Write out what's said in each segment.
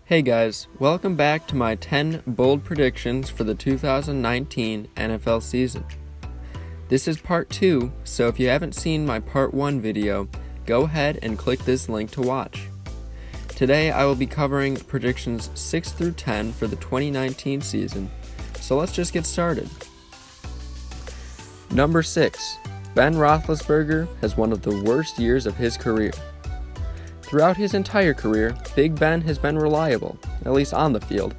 Hey guys, welcome back to my 10 bold predictions for the 2019 NFL season. This is part 2, so if you haven't seen my part 1 video, go ahead and click this link to watch. Today I will be covering predictions 6 through 10 for the 2019 season, so let's just get started. Number 6. Ben Roethlisberger has one of the worst years of his career. Throughout his entire career, Big Ben has been reliable, at least on the field,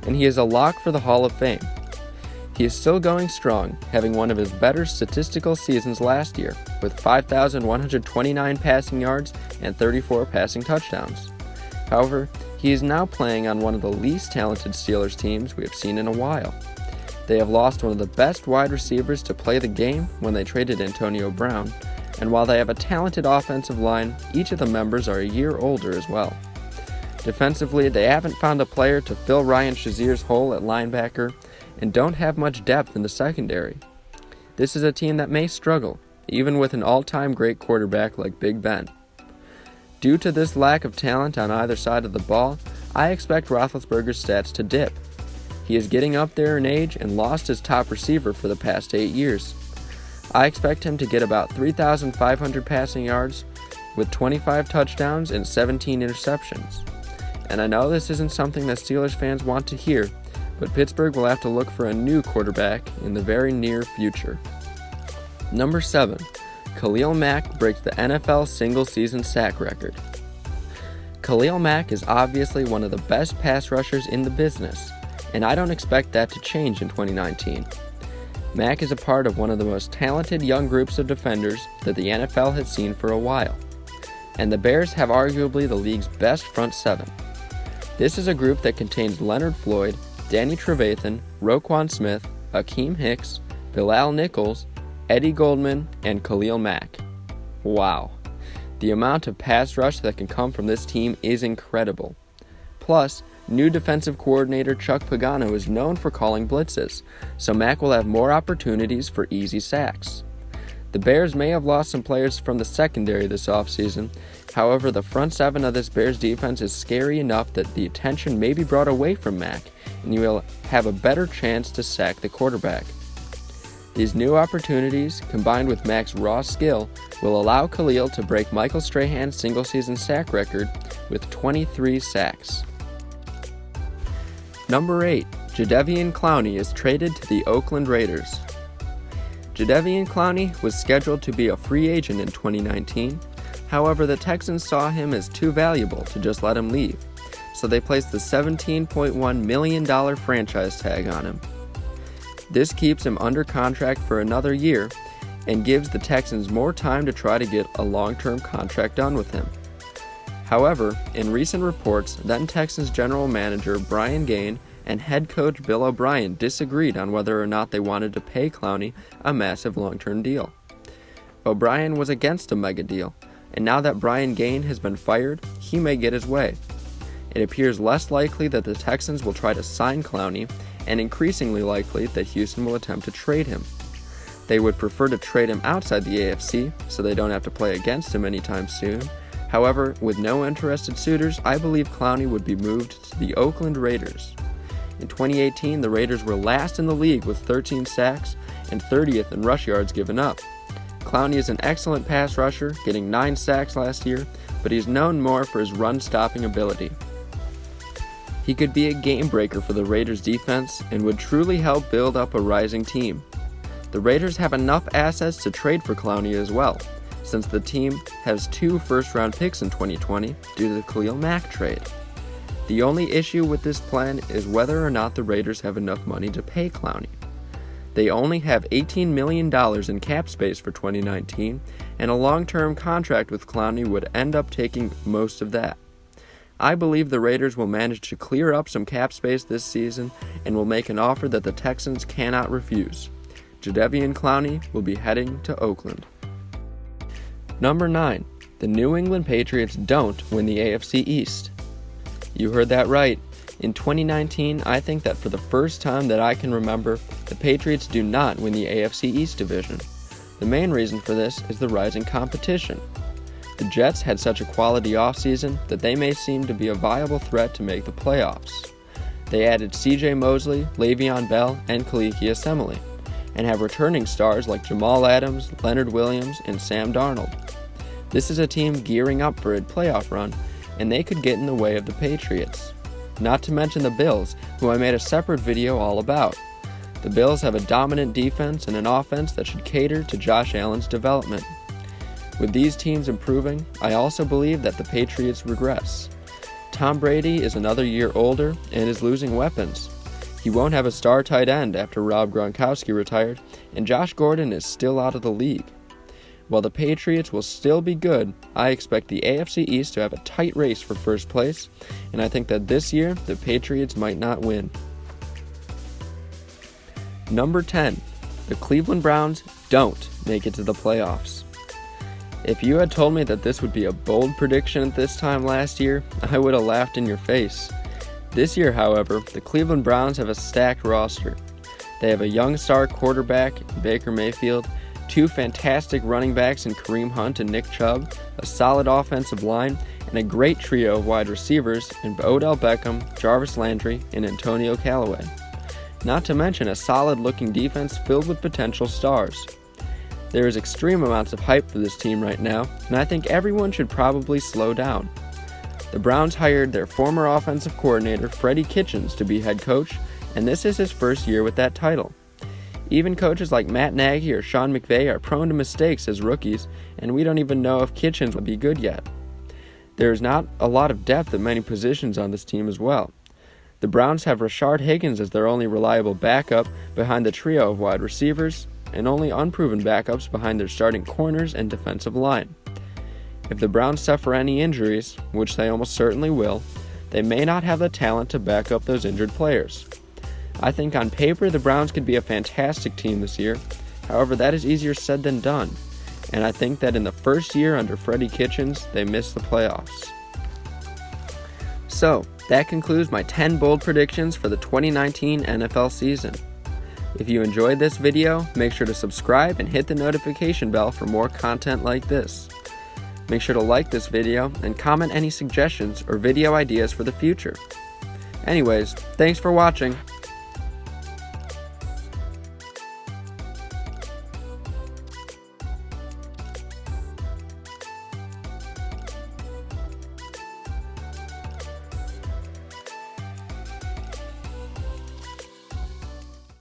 and he is a lock for the Hall of Fame. He is still going strong, having one of his better statistical seasons last year, with 5,129 passing yards and 34 passing touchdowns. However, he is now playing on one of the least talented Steelers teams we have seen in a while. They have lost one of the best wide receivers to play the game when they traded Antonio Brown, and while they have a talented offensive line, each of the members are a year older as well. Defensively, they haven't found a player to fill Ryan Shazier's hole at linebacker and don't have much depth in the secondary. This is a team that may struggle, even with an all-time great quarterback like Big Ben. Due to this lack of talent on either side of the ball, I expect Roethlisberger's stats to dip. He is getting up there in age and lost his top receiver for the past 8 years. I expect him to get about 3,500 passing yards with 25 touchdowns and 17 interceptions. And I know this isn't something that Steelers fans want to hear, but Pittsburgh will have to look for a new quarterback in the very near future. Number 7. Khalil Mack breaks the NFL single-season sack record. Khalil Mack is obviously one of the best pass rushers in the business, and I don't expect that to change in 2019. Mack is a part of one of the most talented young groups of defenders that the NFL has seen for a while, and the Bears have arguably the league's best front seven. This is a group that contains Leonard Floyd, Danny Trevathan, Roquan Smith, Akeem Hicks, Bilal Nichols, Eddie Goldman, and Khalil Mack. Wow. The amount of pass rush that can come from this team is incredible. Plus, new defensive coordinator Chuck Pagano is known for calling blitzes, so Mack will have more opportunities for easy sacks. The Bears may have lost some players from the secondary this offseason. However, the front seven of this Bears defense is scary enough that the attention may be brought away from Mack, and you will have a better chance to sack the quarterback. These new opportunities, combined with Mack's raw skill, will allow Khalil to break Michael Strahan's single-season sack record with 23 sacks. Number 8. Jadeveon Clowney is traded to the Oakland Raiders. Jadeveon Clowney was scheduled to be a free agent in 2019. However, the Texans saw him as too valuable to just let him leave, so they placed the $17.1 million franchise tag on him. This keeps him under contract for another year and gives the Texans more time to try to get a long-term contract done with him. However, in recent reports, then Texans general manager Brian Gaine and head coach Bill O'Brien disagreed on whether or not they wanted to pay Clowney a massive long-term deal. O'Brien was against a mega deal, and now that Brian Gaine has been fired, he may get his way. It appears less likely that the Texans will try to sign Clowney, and increasingly likely that Houston will attempt to trade him. They would prefer to trade him outside the AFC, so they don't have to play against him anytime soon. However, with no interested suitors, I believe Clowney would be moved to the Oakland Raiders. In 2018, the Raiders were last in the league with 13 sacks and 30th in rush yards given up. Clowney is an excellent pass rusher, getting 9 sacks last year, but he's known more for his run-stopping ability. He could be a game-breaker for the Raiders' defense and would truly help build up a rising team. The Raiders have enough assets to trade for Clowney as well, since the team has 2 first-round picks in 2020 due to the Khalil Mack trade. The only issue with this plan is whether or not the Raiders have enough money to pay Clowney. They only have $18 million in cap space for 2019, and a long-term contract with Clowney would end up taking most of that. I believe the Raiders will manage to clear up some cap space this season and will make an offer that the Texans cannot refuse. Jadeveon Clowney will be heading to Oakland. Number 9. The New England Patriots don't win the AFC East. You heard that right. In 2019, I think that for the first time that I can remember, the Patriots do not win the AFC East division. The main reason for this is the rising competition. The Jets had such a quality offseason that they may seem to be a viable threat to make the playoffs. They added C.J. Mosley, Le'Veon Bell, and Khalil Mack, and have returning stars like Jamal Adams, Leonard Williams, and Sam Darnold. This is a team gearing up for a playoff run, and they could get in the way of the Patriots. Not to mention the Bills, who I made a separate video all about. The Bills have a dominant defense and an offense that should cater to Josh Allen's development. With these teams improving, I also believe that the Patriots regress. Tom Brady is another year older and is losing weapons. He won't have a star tight end after Rob Gronkowski retired, and Josh Gordon is still out of the league. While the Patriots will still be good, I expect the AFC East to have a tight race for first place, and I think that this year the Patriots might not win. Number 10. The Cleveland Browns don't make it to the playoffs. If you had told me that this would be a bold prediction at this time last year, I would have laughed in your face. This year, however, the Cleveland Browns have a stacked roster. They have a young star quarterback, Baker Mayfield, two fantastic running backs in Kareem Hunt and Nick Chubb, a solid offensive line, and a great trio of wide receivers in Odell Beckham, Jarvis Landry, and Antonio Callaway. Not to mention a solid-looking defense filled with potential stars. There is extreme amounts of hype for this team right now, and I think everyone should probably slow down. The Browns hired their former offensive coordinator, Freddie Kitchens, to be head coach, and this is his first year with that title. Even coaches like Matt Nagy or Sean McVay are prone to mistakes as rookies, and we don't even know if Kitchens will be good yet. There is not a lot of depth at many positions on this team as well. The Browns have Rashard Higgins as their only reliable backup behind the trio of wide receivers, and only unproven backups behind their starting corners and defensive line. If the Browns suffer any injuries, which they almost certainly will, they may not have the talent to back up those injured players. I think on paper the Browns could be a fantastic team this year, however that is easier said than done, and I think that in the first year under Freddie Kitchens they missed the playoffs. So, that concludes my 10 bold predictions for the 2019 NFL season. If you enjoyed this video, make sure to subscribe and hit the notification bell for more content like this. Make sure to like this video and comment any suggestions or video ideas for the future. Anyways, thanks for watching.